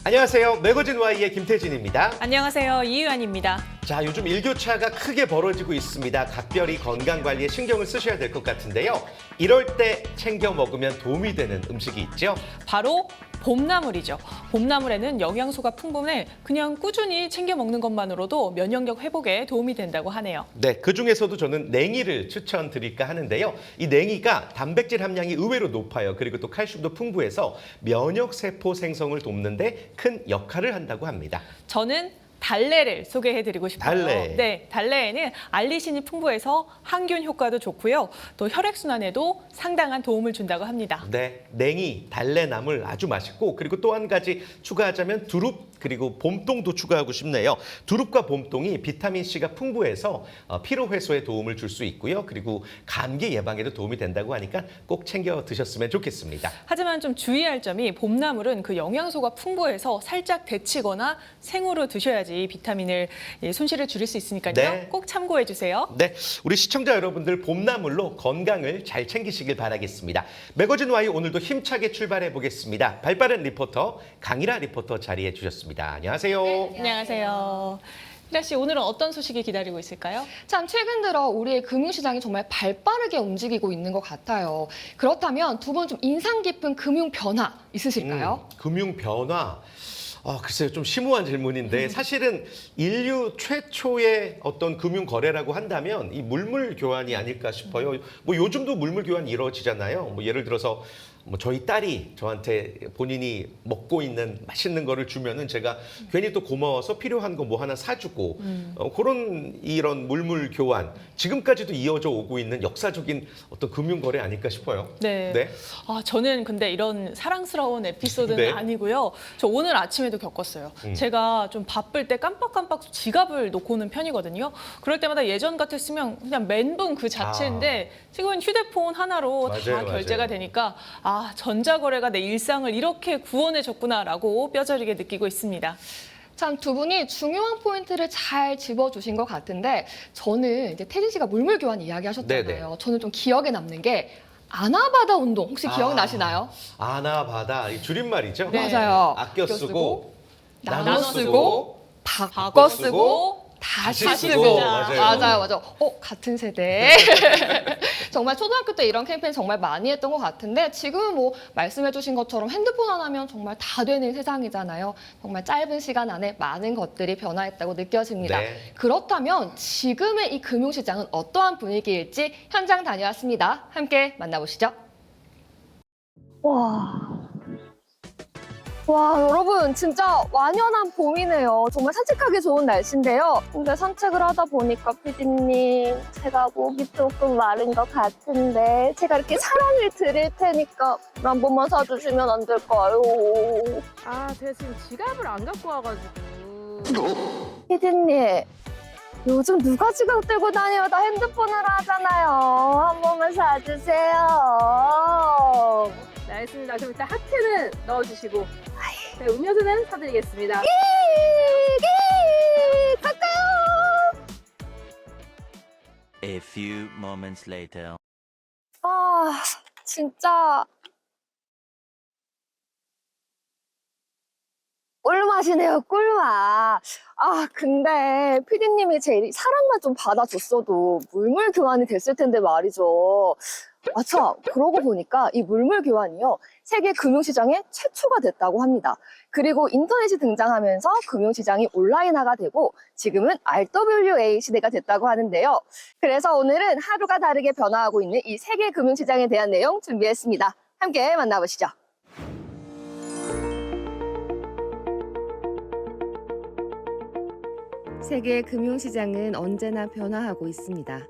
안녕하세요. 매거진 Y의 김태진입니다. 안녕하세요. 이유연입니다. 자, 요즘 일교차가 크게 벌어지고 있습니다. 각별히 건강관리에 신경을 쓰셔야 될 것 같은데요. 이럴 때 챙겨 먹으면 도움이 되는 음식이 있죠? 바로 봄나물이죠. 봄나물에는 영양소가 풍부해 그냥 꾸준히 챙겨 먹는 것만으로도 면역력 회복에 도움이 된다고 하네요. 네, 그중에서도 저는 냉이를 추천드릴까 하는데요. 이 냉이가 단백질 함량이 의외로 높아요. 그리고 또 칼슘도 풍부해서 면역세포 생성을 돕는데 큰 역할을 한다고 합니다. 저는 달래를 소개해드리고 싶어요. 달래. 네, 달래에는 알리신이 풍부해서 항균 효과도 좋고요. 또 혈액순환에도 상당한 도움을 준다고 합니다. 네, 냉이, 달래나물 아주 맛있고 그리고 또 한 가지 추가하자면 두릅 그리고 봄동도 추가하고 싶네요. 두릅과 봄동이 비타민C가 풍부해서 피로 해소에 도움을 줄 수 있고요. 그리고 감기 예방에도 도움이 된다고 하니까 꼭 챙겨 드셨으면 좋겠습니다. 하지만 좀 주의할 점이 봄나물은 그 영양소가 풍부해서 살짝 데치거나 생으로 드셔야지 비타민을 손실을 줄일 수 있으니까요. 네. 꼭 참고해 주세요. 네, 우리 시청자 여러분들 봄나물로 건강을 잘 챙기시길 바라겠습니다. 매거진 Y 오늘도 힘차게 출발해 보겠습니다. 발빠른 리포터 강일아 리포터 자리해 주셨습니다. 안녕하세요. 안녕하세요. 희라 씨, 오늘은 어떤 소식이 기다리고 있을까요? 참 최근 들어 우리의 금융시장이 정말 발빠르게 움직이고 있는 것 같아요. 그렇다면 두 분 좀 인상 깊은 금융 변화 있으실까요? 금융 변화. 글쎄요, 좀 심오한 질문인데 사실은 인류 최초의 어떤 금융 거래라고 한다면 이 물물 교환이 아닐까 싶어요. 뭐 요즘도 물물 교환이 이루어지잖아요. 뭐 예를 들어서 뭐 저희 딸이 저한테 본인이 먹고 있는 맛있는 거를 주면은 제가 괜히 또 고마워서 필요한 거 뭐 하나 사주고 그런 이런 물물 교환 지금까지도 이어져 오고 있는 역사적인 어떤 금융 거래 아닐까 싶어요. 네. 네. 저는 근데 이런 사랑스러운 에피소드는 네. 아니고요. 저 오늘 아침에도 겪었어요. 제가 좀 바쁠 때 깜빡깜빡 지갑을 놓고 오는 편이거든요. 그럴 때마다 예전 같았으면 그냥 멘붕 그 자체인데 지금은 휴대폰 하나로 다 맞아요, 결제가 맞아요. 되니까 전자거래가 내 일상을 이렇게 구원해줬구나라고 뼈저리게 느끼고 있습니다. 참 두 분이 중요한 포인트를 잘 짚어주신 것 같은데 저는 이제 태진 씨가 물물 교환 이야기하셨잖아요. 네네. 저는 좀 기억에 남는 게 아나바다 운동 혹시 기억나시나요? 아나바다 이 줄임말이죠? 네. 맞아요. 아껴 쓰고 나눠 쓰고 바꿔 쓰고 다시 다시 쓰고. 쓰고. 맞아요. 같은 세대. 정말 초등학교 때 이런 캠페인 정말 많이 했던 것 같은데 지금은 뭐 말씀해주신 것처럼 핸드폰 하나면 정말 다 되는 세상이잖아요. 정말 짧은 시간 안에 많은 것들이 변화했다고 느껴집니다. 네. 그렇다면 지금의 이 금융시장은 어떠한 분위기일지 현장 다녀왔습니다. 함께 만나보시죠. 와, 여러분 진짜 완연한 봄이네요. 정말 산책하기 좋은 날씨인데요. 근데 산책을 하다 보니까 피디님, 제가 목이 조금 마른 것 같은데 제가 이렇게 사랑을 드릴 테니까 물 한 번만 사주시면 안 될까요? 제가 지금 지갑을 안 갖고 와가지고. 피디님, 요즘 누가 지갑 들고 다녀요? 다 핸드폰으로 하잖아요. 한 번만 사주세요. 네, 알겠습니다. 그럼 일단 하트는 넣어주시고, 네, 음료수는 사드리겠습니다. 갈까요? A few moments later. 진짜 꿀맛이네요, 꿀맛. 근데 피디님이 제 사랑만 좀 받아줬어도 물물 교환이 됐을 텐데 말이죠. 참, 그러고 보니까 이 물물 교환이요, 세계 금융시장의 최초가 됐다고 합니다. 그리고 인터넷이 등장하면서 금융시장이 온라인화가 되고 지금은 RWA 시대가 됐다고 하는데요. 그래서 오늘은 하루가 다르게 변화하고 있는 이 세계 금융시장에 대한 내용 준비했습니다. 함께 만나보시죠. 세계 금융시장은 언제나 변화하고 있습니다.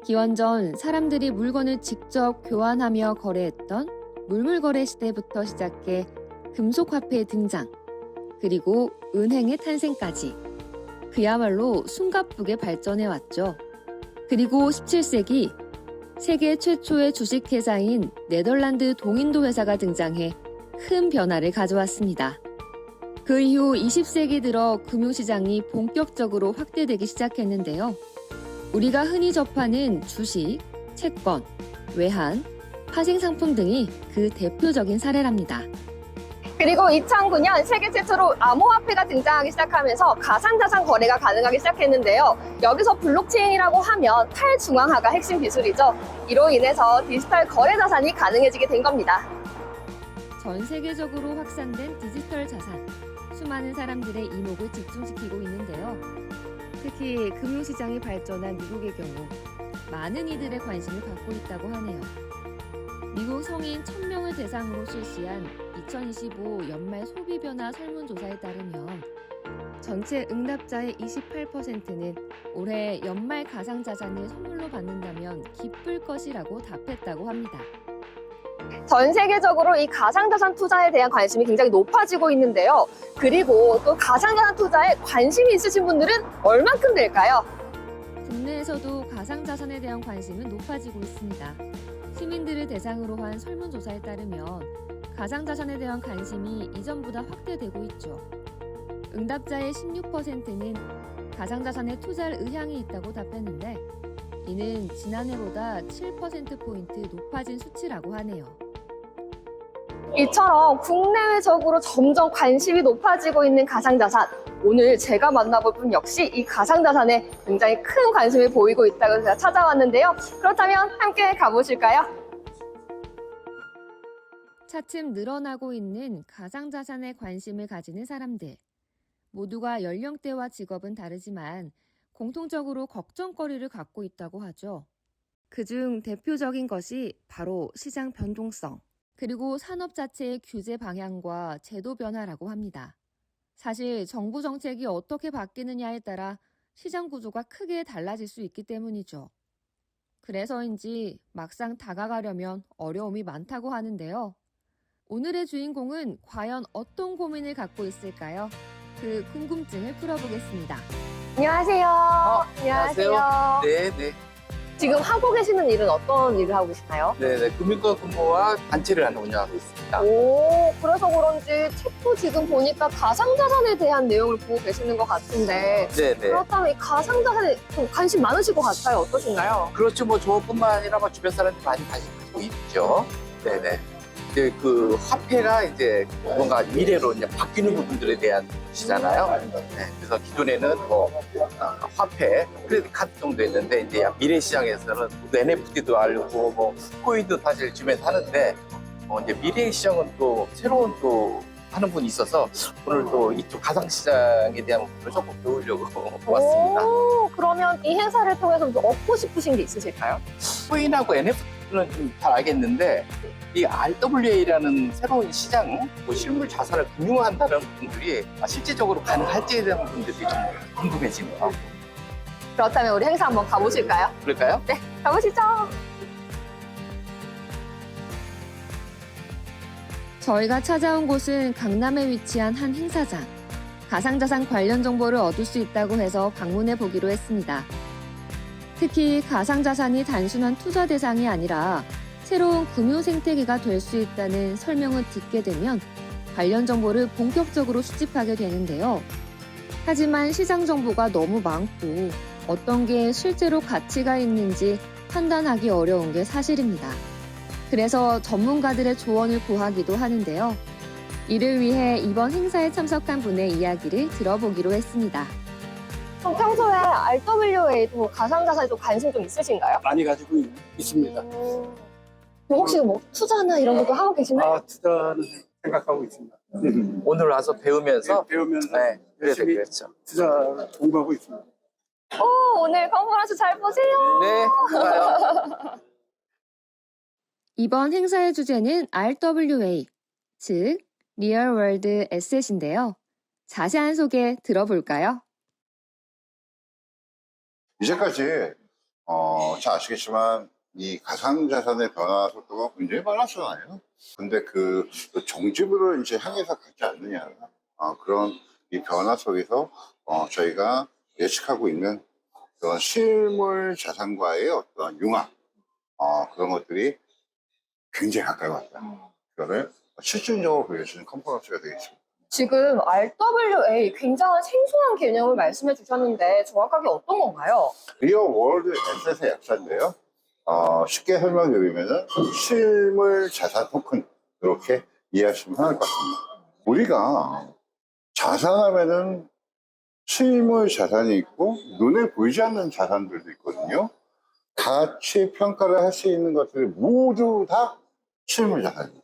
기원전 사람들이 물건을 직접 교환하며 거래했던 물물거래 시대부터 시작해 금속화폐의 등장, 그리고 은행의 탄생까지 그야말로 숨가쁘게 발전해왔죠. 그리고 17세기 세계 최초의 주식회사인 네덜란드 동인도 회사가 등장해 큰 변화를 가져왔습니다. 그 이후 20세기 들어 금융시장이 본격적으로 확대되기 시작했는데요. 우리가 흔히 접하는 주식, 채권, 외환, 파생상품 등이 그 대표적인 사례랍니다. 그리고 2009년 세계 최초로 암호화폐가 등장하기 시작하면서 가상자산 거래가 가능하기 시작했는데요. 여기서 블록체인이라고 하면 탈중앙화가 핵심 기술이죠. 이로 인해서 디지털 거래 자산이 가능해지게 된 겁니다. 전 세계적으로 확산된 디지털 자산, 수많은 사람들의 이목을 집중시키고 있는데요. 특히 금융시장이 발전한 미국의 경우 많은 이들의 관심을 받고 있다고 하네요. 미국 성인 1000명을 대상으로 실시한 2025 연말 소비 변화 설문조사에 따르면 전체 응답자의 28%는 올해 연말 가상자산을 선물로 받는다면 기쁠 것이라고 답했다고 합니다. 전 세계적으로 이 가상자산 투자에 대한 관심이 굉장히 높아지고 있는데요. 그리고 또 가상자산 투자에 관심이 있으신 분들은 얼만큼 될까요? 국내에서도 가상자산에 대한 관심은 높아지고 있습니다. 시민들을 대상으로 한 설문조사에 따르면 가상자산에 대한 관심이 이전보다 확대되고 있죠. 응답자의 16%는 가상자산에 투자할 의향이 있다고 답했는데 이는 지난해보다 7%포인트 높아진 수치라고 하네요. 이처럼 국내외적으로 점점 관심이 높아지고 있는 가상자산. 오늘 제가 만나볼 분 역시 이 가상자산에 굉장히 큰 관심을 보이고 있다고 제가 찾아왔는데요. 그렇다면 함께 가보실까요? 차츰 늘어나고 있는 가상자산에 관심을 가지는 사람들. 모두가 연령대와 직업은 다르지만 공통적으로 걱정거리를 갖고 있다고 하죠. 그중 대표적인 것이 바로 시장 변동성, 그리고 산업 자체의 규제 방향과 제도 변화라고 합니다. 사실 정부 정책이 어떻게 바뀌느냐에 따라 시장 구조가 크게 달라질 수 있기 때문이죠. 그래서인지 막상 다가가려면 어려움이 많다고 하는데요. 오늘의 주인공은 과연 어떤 고민을 갖고 있을까요? 그 궁금증을 풀어보겠습니다. 안녕하세요. 안녕하세요. 네. 지금 하고 계시는 일은 어떤 일을 하고 계시나요? 네. 금융권 근무와 단체를 하나 운영하고 있습니다. 오, 그래서 그런지 책도 지금 보니까 가상자산에 대한 내용을 보고 계시는 것 같은데 네네. 그렇다면 이 가상자산에 좀 관심 많으실 것 같아요. 어떠신가요? 그렇죠. 뭐 저뿐만 아니라 뭐 주변 사람들이 많이 관심 가지고 있죠. 네네. 이제 그 화폐가 이제 뭔가 미래로 이제 바뀌는 부분들에 대한 것이잖아요. 네. 그래서 기존에는 뭐 화폐, 크레딧 카드 정도 있는데 이제 미래 시장에서는 NFT도 알고 뭐 코인도 사실 주변에서 하는데 이제 미래 시장은 또 새로운 또 하는 분이 있어서 오늘 또 이쪽 가상 시장에 대한 부분을 조금 배우려고 왔습니다. 오, 그러면 이 행사를 통해서 좀 얻고 싶으신 게 있으실까요? 코인하고 NFT는 좀 잘 알겠는데 이 RWA라는 새로운 시장, 뭐 실물 자산을 금융한다는 분들이 실제적으로 가능할지에 대한 분들이 좀 궁금해집니다. 그렇다면 우리 행사 한번 가보실까요? 그럴까요? 네, 가보시죠. 저희가 찾아온 곳은 강남에 위치한 한 행사장. 가상자산 관련 정보를 얻을 수 있다고 해서 방문해 보기로 했습니다. 특히 가상자산이 단순한 투자 대상이 아니라 새로운 금융 생태계가 될 수 있다는 설명을 듣게 되면 관련 정보를 본격적으로 수집하게 되는데요. 하지만 시장 정보가 너무 많고 어떤 게 실제로 가치가 있는지 판단하기 어려운 게 사실입니다. 그래서 전문가들의 조언을 구하기도 하는데요. 이를 위해 이번 행사에 참석한 분의 이야기를 들어보기로 했습니다. 그럼 평소에 RWA도 가상자산에 좀 관심 좀 있으신가요? 많이 가지고 있습니다. 혹시 뭐 투자나 이런 것도 하고 계시나요? 투자는 생각하고 있습니다. 오늘 와서 배우면서 배우면서 네, 열심히 그렇죠. 투자 공부하고 있습니다. 오늘 컨퍼런스 잘 보세요. 네, 좋아요. 이번 행사의 주제는 RWA, 즉 Real World Asset인데요. 자세한 소개 들어볼까요? 이제까지 잘 아시겠지만 이 가상자산의 변화 속도가 굉장히 빨랐잖아요. 근데 그 종지부를 이제 향해서 가지 않느냐 그런 이 변화 속에서 저희가 예측하고 있는 그런 실물 자산과의 어떤 융합 그런 것들이 굉장히 가까이 왔다. 그거를 실질적으로 보여주는 컨퍼런스가 되겠습니다. 지금 RWA 굉장한 생소한 개념을 말씀해 주셨는데 정확하게 어떤 건가요? 리얼 월드 에셋의 약자인데요. 쉽게 설명드리면은 실물 자산 토큰 이렇게 이해하시면 편할 것 같습니다. 우리가 자산하면은 실물 자산이 있고 눈에 보이지 않는 자산들도 있거든요. 가치 평가를 할 수 있는 것들이 모두 다 실물 자산입니다.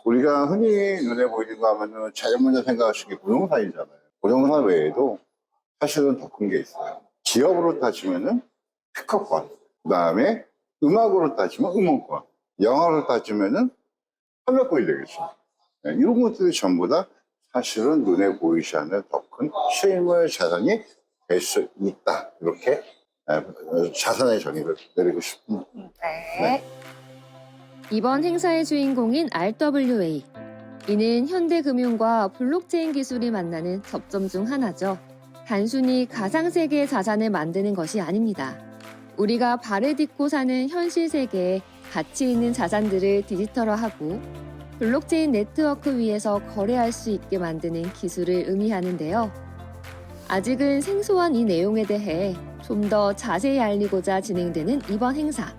우리가 흔히 눈에 보이는 거 하면은 제일 먼저 생각하시는 게 부동산이잖아요. 부동산 외에도 사실은 더 큰 게 있어요. 기업으로 따지면은 특허권, 그 다음에 음악으로 따지면 음원권, 영화로 따지면은 판매권이 되겠죠. 네, 이런 것들이 전부 다 사실은 눈에 보이지 않는 더 큰 실물 자산이 될 수 있다. 이렇게 자산의 정의를 내리고 싶습니다. 네. 이번 행사의 주인공인 RWA. 이는 현대금융과 블록체인 기술이 만나는 접점 중 하나죠. 단순히 가상세계의 자산을 만드는 것이 아닙니다. 우리가 발을 딛고 사는 현실 세계에 가치 있는 자산들을 디지털화하고 블록체인 네트워크 위에서 거래할 수 있게 만드는 기술을 의미하는데요. 아직은 생소한 이 내용에 대해 좀 더 자세히 알리고자 진행되는 이번 행사.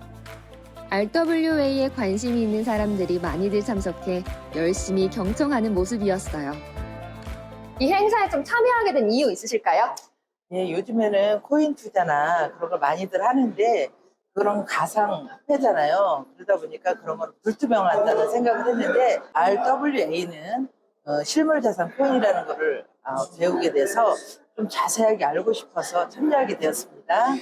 RWA에 관심이 있는 사람들이 많이들 참석해 열심히 경청하는 모습이었어요. 이 행사에 좀 참여하게 된 이유 있으실까요? 예, 요즘에는 코인 투자나 그런 걸 많이들 하는데 그런 가상 화폐잖아요. 그러다 보니까 그런 걸 불투명하다는 생각을 했는데 RWA는 실물 자산 코인이라는 거를 배우게 돼서 좀 자세하게 알고 싶어서 참여하게 되었습니다.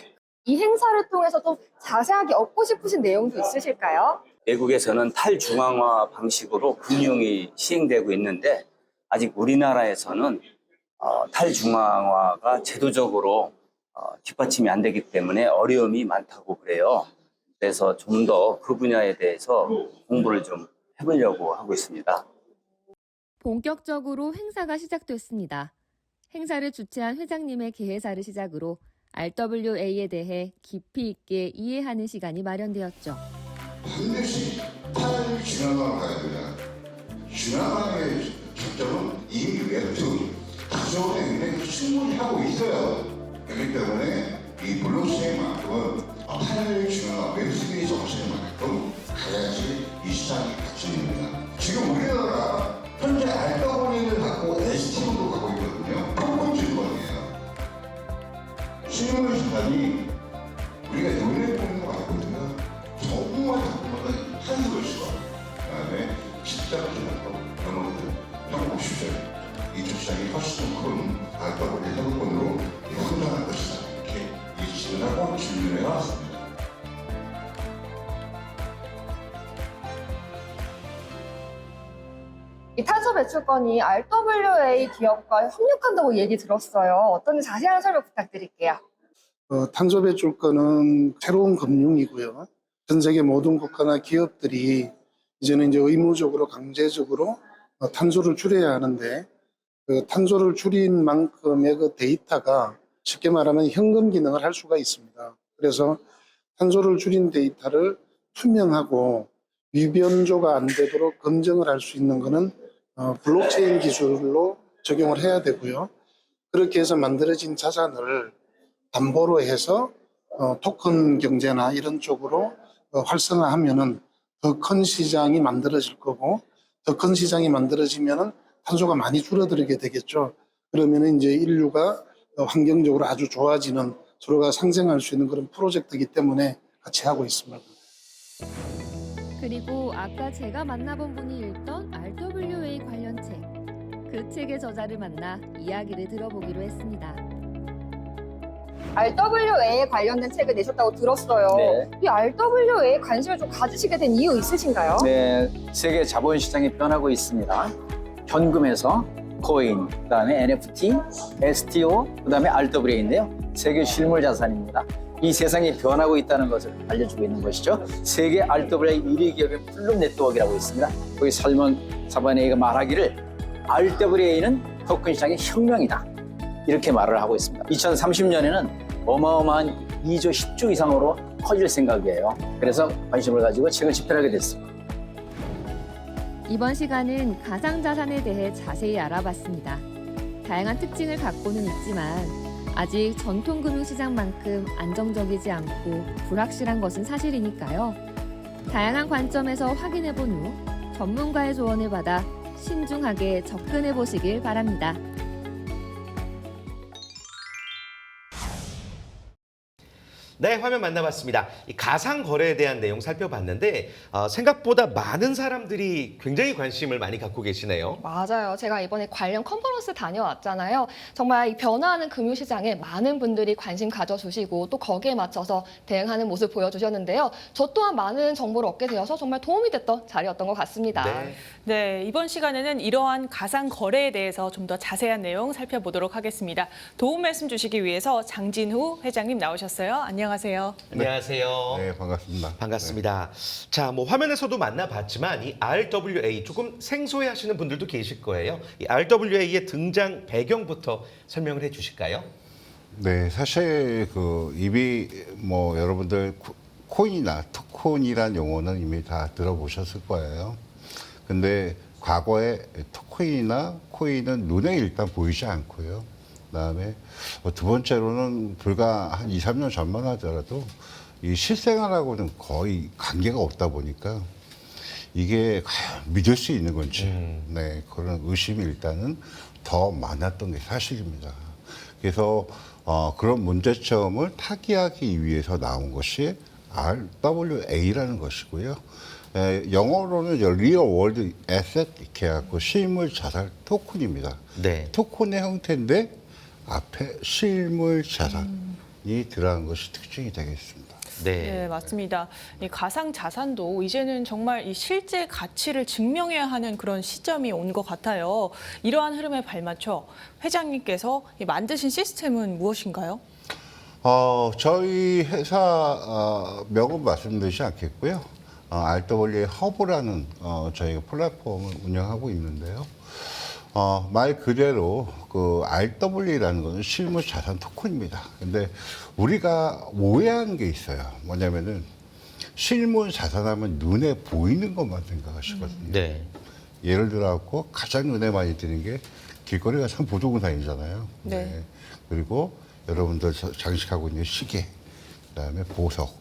이 행사를 통해서 좀 자세하게 얻고 싶으신 내용도 있으실까요? 외국에서는 탈중앙화 방식으로 금융이 시행되고 있는데 아직 우리나라에서는 탈중앙화가 제도적으로 뒷받침이 안 되기 때문에 어려움이 많다고 그래요. 그래서 좀 더 그 분야에 대해서 공부를 좀 해보려고 하고 있습니다. 본격적으로 행사가 시작됐습니다. 행사를 주최한 회장님의 개회사를 시작으로 RWA에 대해 깊이 있게 이해하는 시간이 마련되었죠. 반드시 탈중앙화가 가야 된다. 중앙화의 접점은 이미 외투, 기존의 은행이 충분히 하고 있어요. 그렇기 때문에 이 블록체인만큼은 탈중앙화 웹3 정신만큼 가야지 이 시장이 갖춰집니다. 지금 우리나라가 현재 RWA를 갖고 ST로 가고 있거든요. 토큰 증권이에요. 실물 자산이 우리가 눈에 보이는 거 말고는 정말 자꾸만 한수를 수가. 그다음에 집값이나 이런 것들 해보십시오. 이쪽 시장이 훨씬 큰 RWA 협업권으로 성장할 것이다. 이렇게 예측을 하고 질문해 왔습니다. 이 탄소 배출권이 RWA 기업과 협력한다고 얘기 들었어요. 어떤지 자세한 설명 부탁드릴게요. 탄소 배출권은 새로운 금융이고요. 전 세계 모든 국가나 기업들이 이제는 이제 의무적으로 강제적으로 탄소를 줄여야 하는데 그 탄소를 줄인 만큼의 그 데이터가 쉽게 말하면 현금 기능을 할 수가 있습니다. 그래서 탄소를 줄인 데이터를 투명하고 위변조가 안 되도록 검증을 할 수 있는 것은 블록체인 기술로 적용을 해야 되고요. 그렇게 해서 만들어진 자산을 담보로 해서 토큰 경제나 이런 쪽으로 활성화하면은 더 큰 시장이 만들어질 거고 더 큰 시장이 만들어지면은 탄소가 많이 줄어들게 되겠죠. 그러면은 이제 인류가 환경적으로 아주 좋아지는 서로가 상생할 수 있는 그런 프로젝트이기 때문에 같이 하고 있습니다. 그리고 아까 제가 만나본 분이 읽던 RWA 관련 책. 그 책의 저자를 만나 이야기를 들어보기로 했습니다. RWA에 관련된 책을 내셨다고 들었어요. 네. 이 RWA에 관심을 좀 가지시게 된 이유 있으신가요? 네, 세계 자본시장이 변하고 있습니다. 현금에서 코인, 그다음에 NFT, STO, 그다음에 RWA인데요. 세계 실물 자산입니다. 이 세상이 변하고 있다는 것을 알려주고 있는 것이죠. 세계 RWA 1위 기업의 플룸 네트워크라고 있습니다. 거기 살몬 사바네이가 말하기를 RWA는 토큰 시장의 혁명이다. 이렇게 말을 하고 있습니다. 2030년에는 어마어마한 2조 10조 이상으로 커질 생각이에요. 그래서 관심을 가지고 책을 집필하게 됐습니다. 이번 시간은 가상자산에 대해 자세히 알아봤습니다. 다양한 특징을 갖고는 있지만 아직 전통금융시장만큼 안정적이지 않고 불확실한 것은 사실이니까요. 다양한 관점에서 확인해본 후 전문가의 조언을 받아 신중하게 접근해 보시길 바랍니다. 네, 화면 만나봤습니다. 이 가상 거래에 대한 내용 살펴봤는데 생각보다 많은 사람들이 굉장히 관심을 많이 갖고 계시네요. 맞아요. 제가 이번에 관련 컨퍼런스 다녀왔잖아요. 정말 이 변화하는 금융시장에 많은 분들이 관심 가져주시고 또 거기에 맞춰서 대응하는 모습 보여주셨는데요. 저 또한 많은 정보를 얻게 되어서 정말 도움이 됐던 자리였던 것 같습니다. 네. 네, 이번 시간에는 이러한 가상 거래에 대해서 좀 더 자세한 내용 살펴보도록 하겠습니다. 도움 말씀 주시기 위해서 장진후 회장님 나오셨어요. 안녕하세요. 안녕하세요. 네, 반갑습니다. 반갑습니다. 자, 뭐 화면에서도 만나봤지만 이 RWA 조금 생소해하시는 분들도 계실 거예요. 이 RWA의 등장 배경부터 설명을 해주실까요? 네, 사실 그 이미 뭐 여러분들 코인이나 토큰이란 용어는 이미 다 들어보셨을 거예요. 근데 과거에 토큰이나 코인은 눈에 일단 보이지 않고요. 그다음에 두 번째로는 불과 한 2, 3년 전만 하더라도 이 실생활하고는 거의 관계가 없다 보니까 이게 과연 믿을 수 있는 건지 네, 그런 의심이 일단은 더 많았던 게 사실입니다. 그래서 그런 문제점을 타개하기 위해서 나온 것이 RWA라는 것이고요. 영어로는 Real World Asset 이렇게 해갖고 실물 자산 토큰입니다. 네. 토큰의 형태인데 앞에 실물 자산이 들어간 것이 특징이 되겠습니다. 네, 맞습니다. 이 가상 자산도 이제는 정말 이 실제 가치를 증명해야 하는 그런 시점이 온 것 같아요. 이러한 흐름에 발맞춰 회장님께서 만드신 시스템은 무엇인가요? 저희 회사 명은 말씀드리지 않겠고요. RWA 허브라는 저희가 플랫폼을 운영하고 있는데요. 말 그대로 그 RWA라는 것은 실물 자산 토큰입니다. 근데 우리가 오해하는 게 있어요. 뭐냐면은 실물 자산하면 눈에 보이는 것만 생각하시거든요. 네. 예를 들어서 가장 눈에 많이 드는 게 길거리 가서 보조공사이잖아요. 네. 그리고 여러분들 장식하고 있는 시계, 그다음에 보석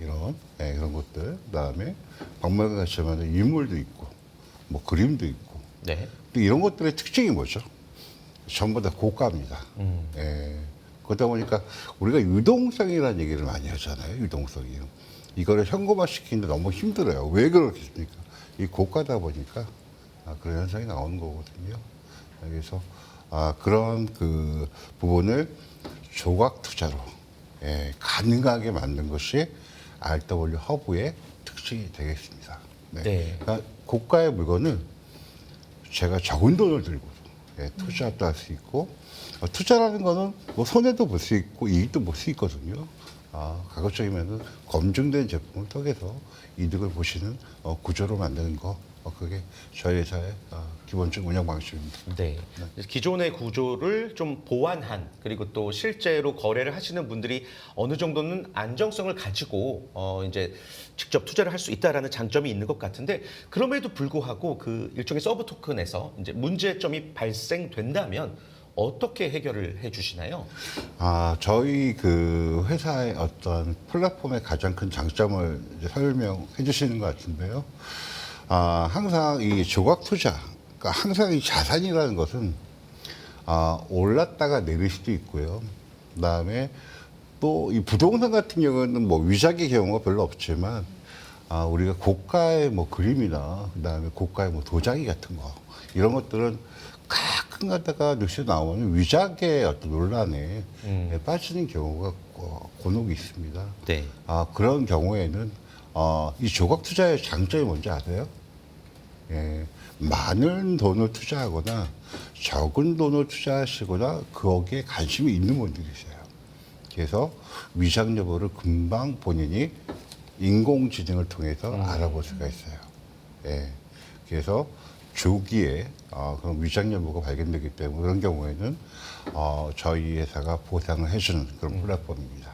이런 그런 것들, 그다음에 박물관 가시면 유물도 있고, 뭐 그림도 있고. 네. 이런 것들의 특징이 뭐죠? 전부 다 고가입니다. 그러다 보니까 우리가 유동성이라는 얘기를 많이 하잖아요. 유동성이요. 이거를 현금화 시키는데 너무 힘들어요. 왜 그렇겠습니까? 이 고가다 보니까 그런 현상이 나오는 거거든요. 그래서 그런 그 부분을 조각 투자로 가능하게 만든 것이 RW 허브의 특징이 되겠습니다. 네. 네. 그러니까 고가의 물건을 제가 적은 돈을 들고 투자도 할 수 있고, 투자라는 거는 뭐 손해도 볼 수 있고 이익도 볼 수 있거든요. 가급적이면 검증된 제품을 통해서 이득을 보시는 구조로 만드는 거, 그게 저희 회사의 기본적 운영 방식입니다. 네. 기존의 구조를 좀 보완한, 그리고 또 실제로 거래를 하시는 분들이 어느 정도는 안정성을 가지고 이제 직접 투자를 할 수 있다라는 장점이 있는 것 같은데, 그럼에도 불구하고 그 일종의 서브 토큰에서 이제 문제점이 발생된다면 어떻게 해결을 해주시나요? 저희 그 회사의 어떤 플랫폼의 가장 큰 장점을 이제 설명해 주시는 것 같은데요. 항상 이 조각 투자, 그러니까 항상 이 자산이라는 것은 올랐다가 내릴 수도 있고요. 그다음에 또 이 부동산 같은 경우는 뭐 위작의 경우가 별로 없지만 우리가 고가의 뭐 그림이나 그다음에 고가의 뭐 도자기 같은 거 이런 것들은 가끔 가다가 뉴스 나오면 위작의 어떤 논란에 빠지는 경우가 곤혹이 있습니다. 네. 그런 경우에는 이 조각 투자의 장점이 뭔지 아세요? 많은 돈을 투자하거나 적은 돈을 투자하시거나 거기에 관심이 있는 분들이세요. 그래서 위장 여부를 금방 본인이 인공지능을 통해서 알아볼 수가 있어요. 그래서 조기에 그런 위장 여부가 발견되기 때문에 그런 경우에는 저희 회사가 보상을 해주는 그런 플랫폼입니다.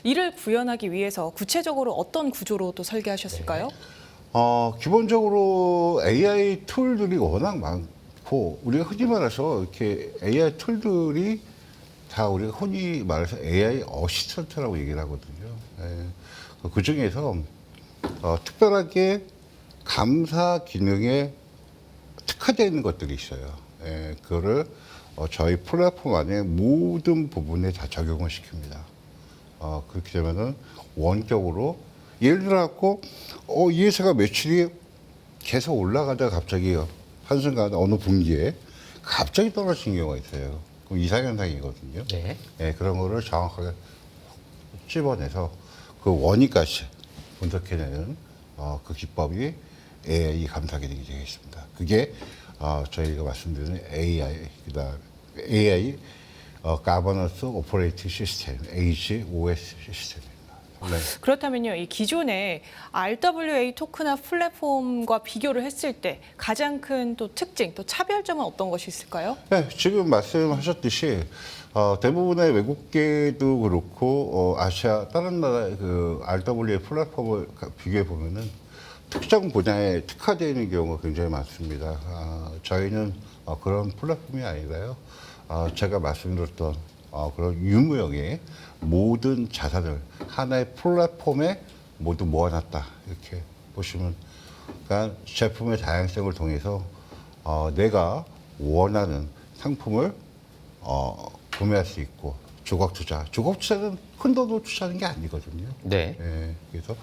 이를 구현하기 위해서 구체적으로 어떤 구조로 또 설계하셨을까요? 기본적으로 AI 툴들이 워낙 많고, 우리가 흔히 말해서 이렇게 AI 툴들이 다 우리가 흔히 말해서 AI 어시스턴트라고 얘기를 하거든요. 그 중에서 특별하게 감사 기능에 특화되어 있는 것들이 있어요. 예, 그거를 저희 플랫폼 안에 모든 부분에 다 적용을 시킵니다. 그렇게 되면은 원격으로 예를 들어갖고 이 회사가 매출이 계속 올라가다가 갑자기 한순간 어느 분기에 갑자기 떨어지는 경우가 있어요. 그럼 이상현상이거든요. 네. 예, 그런 거를 정확하게 집어내서 그 원인까지 분석해내는 그 기법이 AI 감사 기능이 되겠습니다. 그게 저희가 말씀드리는 AI, 그다음에 AI Governance Operating System, AGOS 시스템입니다. 네. 그렇다면요, 이 기존의 RWA 토크나 플랫폼과 비교를 했을 때 가장 큰 또 특징, 또 차별점은 어떤 것이 있을까요? 네, 지금 말씀하셨듯이 대부분의 외국계도 그렇고 아시아 다른 나라의 그 RWA 플랫폼을 비교해 보면은 특정 분야에 특화되어 있는 경우가 굉장히 많습니다. 저희는 그런 플랫폼이 아니라요. 제가 말씀드렸던 그런 유무형의 모든 자산을 하나의 플랫폼에 모두 모아놨다. 이렇게 보시면, 그러니까 제품의 다양성을 통해서 내가 원하는 상품을 구매할 수 있고, 조각 투자는 큰 돈으로 투자하는 게 아니거든요. 네. 예, 그래서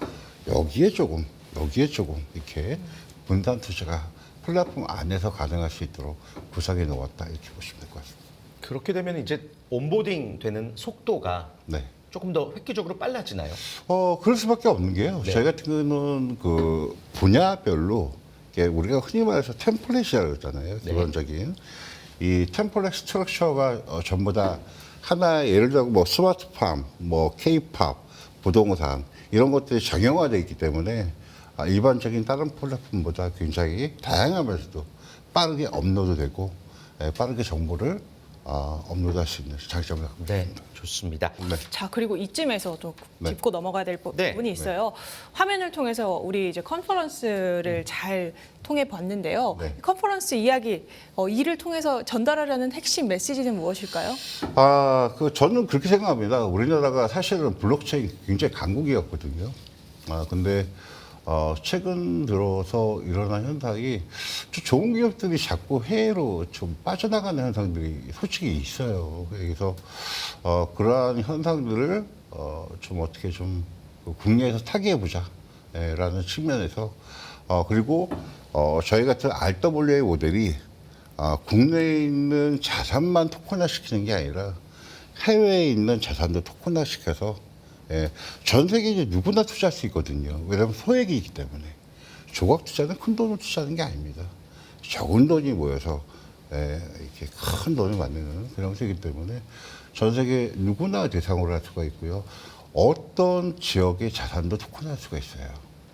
여기에 조금 이렇게 분산 투자가 플랫폼 안에서 가능할 수 있도록 구성해 놓았다 이렇게 보시면 될 것 같습니다. 그렇게 되면 이제 온보딩 되는 속도가 네. 조금 더 획기적으로 빨라지나요? 그럴 수밖에 없는 게요. 네. 저희 같은 경우는 그 분야별로 우리가 흔히 말해서 템플릿이라고 그러잖아요. 네. 기본적인 이 템플릿 스트럭처가 전부 다 하나의 예를 들어 뭐 스마트팜, 뭐 K-팝, 부동산 이런 것들이 정형화되어 있기 때문에 일반적인 다른 플랫폼보다 굉장히 다양하면서도 빠르게 업로드되고 빠르게 정보를 업로드할 수 있는 장점을 갖고 있습니다. 좋습니다. 네. 자, 그리고 이쯤에서 또 네. 짚고 넘어가야 될 네. 부분이 있어요. 화면을 통해서 우리 이제 컨퍼런스를 잘 통해 봤는데요. 네. 컨퍼런스 이야기, 이를 통해서 전달하려는 핵심 메시지는 무엇일까요? 저는 그렇게 생각합니다. 우리나라가 사실은 블록체인 굉장히 강국이었거든요. 근데 최근 들어서 일어난 현상이 좀 좋은 기업들이 자꾸 해외로 좀 빠져나가는 현상들이 솔직히 있어요. 그래서 그러한 현상들을 좀 어떻게 좀 국내에서 타개해보자 라는 측면에서 그리고 저희 같은 RWA 모델이 국내에 있는 자산만 토큰화시키는 게 아니라 해외에 있는 자산도 토큰화시켜서 전 세계에 누구나 투자할 수 있거든요. 왜냐하면 소액이 있기 때문에. 조각 투자는 큰 돈을 투자하는 게 아닙니다. 적은 돈이 모여서 이렇게 큰 돈을 만드는 그런 것이기 때문에 전 세계 누구나 대상으로 할 수가 있고요. 어떤 지역의 자산도 토큰할 수가 있어요.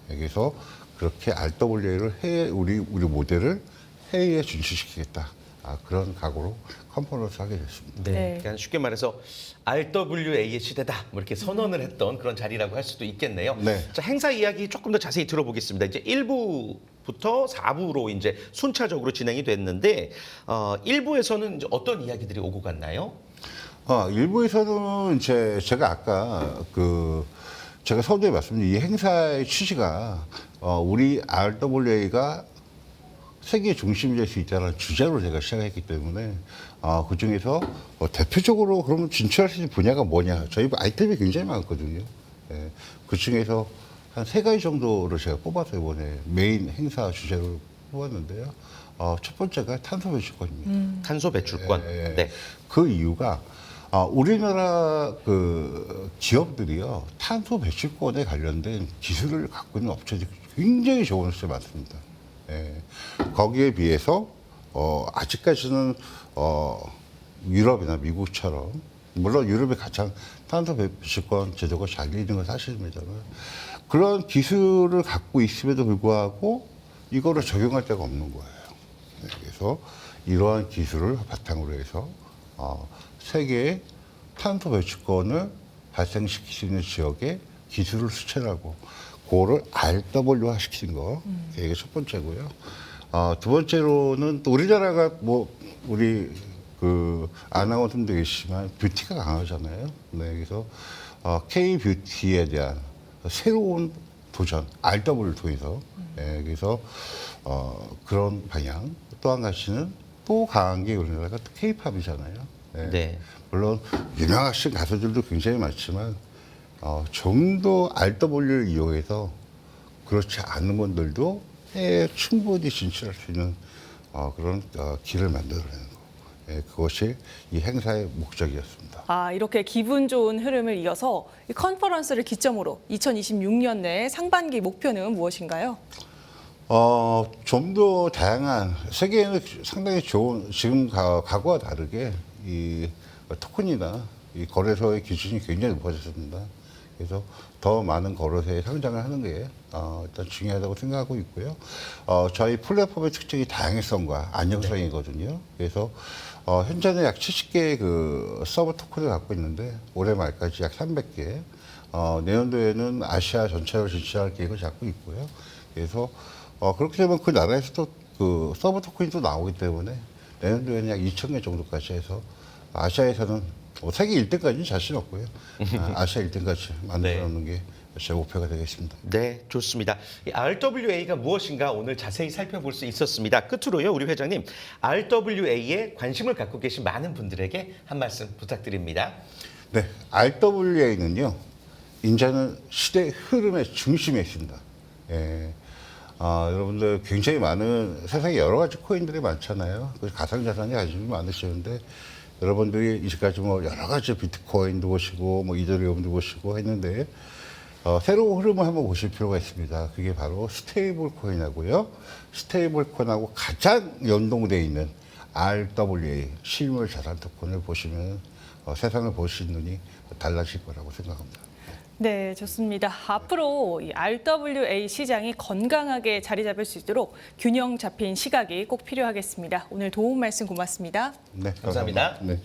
그래서 그렇게 RWA를 우리 모델을 해외에 진출시키겠다. 그런 각오로 컨퍼런스 하게 됐습니다. 네. 그냥 쉽게 말해서 RWA의 시대다 뭐 이렇게 선언을 했던 그런 자리라고 할 수도 있겠네요. 네. 자, 행사 이야기 조금 더 자세히 들어보겠습니다. 이제 1부부터 4부로 이제 순차적으로 진행이 됐는데 1부에서는 이제 어떤 이야기들이 오고 갔나요? 일부에서는 이제 제가 아까 제가 서두에 말씀드린 이 행사의 취지가 우리 RWA가 세계 중심이 될 수 있다는 주제로 제가 시작했기 때문에 그 중에서 대표적으로 그러면 진출할 수 있는 분야가 뭐냐. 저희 아이템이 굉장히 많거든요. 그 중에서 한 3가지 정도를 제가 뽑아서 이번에 메인 행사 주제로 뽑았는데요. 첫 번째가 탄소 배출권입니다. 탄소 배출권. 네. 그 이유가 우리나라 그 기업들이요 탄소 배출권에 관련된 기술을 갖고 있는 업체들이 굉장히 좋은 업체 많습니다. 거기에 비해서 아직까지는 유럽이나 미국처럼 물론 유럽이 가장 탄소 배출권 제도가 잘 돼 있는 건 사실입니다만 그런 기술을 갖고 있음에도 불구하고 이거를 적용할 데가 없는 거예요. 그래서 이러한 기술을 바탕으로 해서 세계의 탄소 배출권을 발생시킬 수 있는 지역에 기술을 수출하고 그거를 RW화 시키는 거 이게 첫 번째고요. 두 번째로는 또 우리나라가 우리 아나운서님도 계시지만 뷰티가 강하잖아요. 네, 그래서 K 뷰티에 대한 새로운 도전 RW를 통해서 예, 그래서 그런 방향. 또 한 가지는 또 강한 게 우리나라가 또 K-팝이잖아요. 예. 네. 물론 유명하신 가수들도 굉장히 많지만 좀 더 RW를 이용해서 그렇지 않은 분들도 해외에 충분히 진출할 수 있는 그런 길을 만들어내는 거. 예, 그것이 이 행사의 목적이었습니다. 아, 이렇게 기분 좋은 흐름을 이어서 이 컨퍼런스를 기점으로 2026년 내 상반기 목표는 무엇인가요? 좀 더 다양한 세계에는 상당히 좋은 지금 과거와 다르게 이 토큰이나 이 거래소의 기준이 굉장히 높아졌습니다. 그래서 더 많은 거래소에 상장을 하는 게 일단 중요하다고 생각하고 있고요. 저희 플랫폼의 특징이 다양성과 안정성이거든요. 그래서 현재는 약 70개의 그 서버 토큰을 갖고 있는데 올해 말까지 약 300개, 내년도에는 아시아 전체로 진출할 계획을 잡고 있고요. 그래서 그렇게 되면 그 나라에서도 그 서버 토큰이 또 나오기 때문에 내년도에는 약 2,000개 정도까지 해서 아시아에서는 세계 1등까지는 자신 없고요. 아시아 1등까지 만들어놓는 게 제 목표가 되겠습니다. 네, 좋습니다. 이 RWA가 무엇인가 오늘 자세히 살펴볼 수 있었습니다. 끝으로요, 우리 회장님, RWA에 관심을 갖고 계신 많은 분들에게 한 말씀 부탁드립니다. 네, RWA는요, 이제는 시대 흐름의 중심에 있습니다. 예. 여러분들 굉장히 많은 세상에 여러 가지 코인들이 많잖아요. 가상자산에 관심이 많으시는데 여러분들이 이제까지 뭐 여러 가지 비트코인도 보시고 뭐 이더리움도 보시고 했는데 새로운 흐름을 한번 보실 필요가 있습니다. 그게 바로 스테이블 코인하고요. 스테이블 코인하고 가장 연동되어 있는 RWA 실물 자산 토큰을 보시면 세상을 볼 수 있는 눈이 달라질 거라고 생각합니다. 네, 좋습니다. 앞으로 이 RWA 시장이 건강하게 자리 잡을 수 있도록 균형 잡힌 시각이 꼭 필요하겠습니다. 오늘 도움 말씀 고맙습니다. 네, 감사합니다. 네.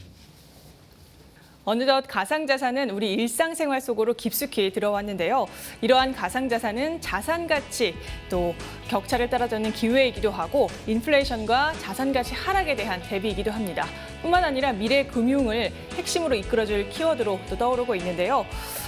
어느덧 가상자산은 우리 일상생활 속으로 깊숙이 들어왔는데요. 이러한 가상자산은 자산 가치, 또 격차를 따라잡는 기회이기도 하고 인플레이션과 자산 가치 하락에 대한 대비이기도 합니다. 뿐만 아니라 미래 금융을 핵심으로 이끌어줄 키워드로 또 떠오르고 있는데요.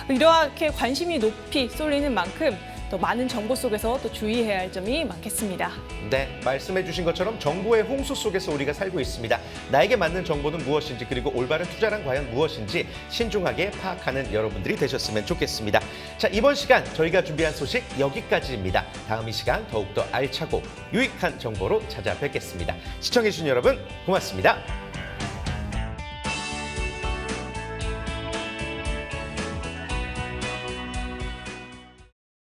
이렇게 관심이 높이 쏠리는 만큼 또 많은 정보 속에서 또 주의해야 할 점이 많겠습니다. 네, 말씀해 주신 것처럼 정보의 홍수 속에서 우리가 살고 있습니다. 나에게 맞는 정보는 무엇인지 그리고 올바른 투자란 과연 무엇인지 신중하게 파악하는 여러분들이 되셨으면 좋겠습니다. 자, 이번 시간 저희가 준비한 소식 여기까지입니다. 다음 이 시간 더욱더 알차고 유익한 정보로 찾아뵙겠습니다. 시청해 주신 여러분 고맙습니다.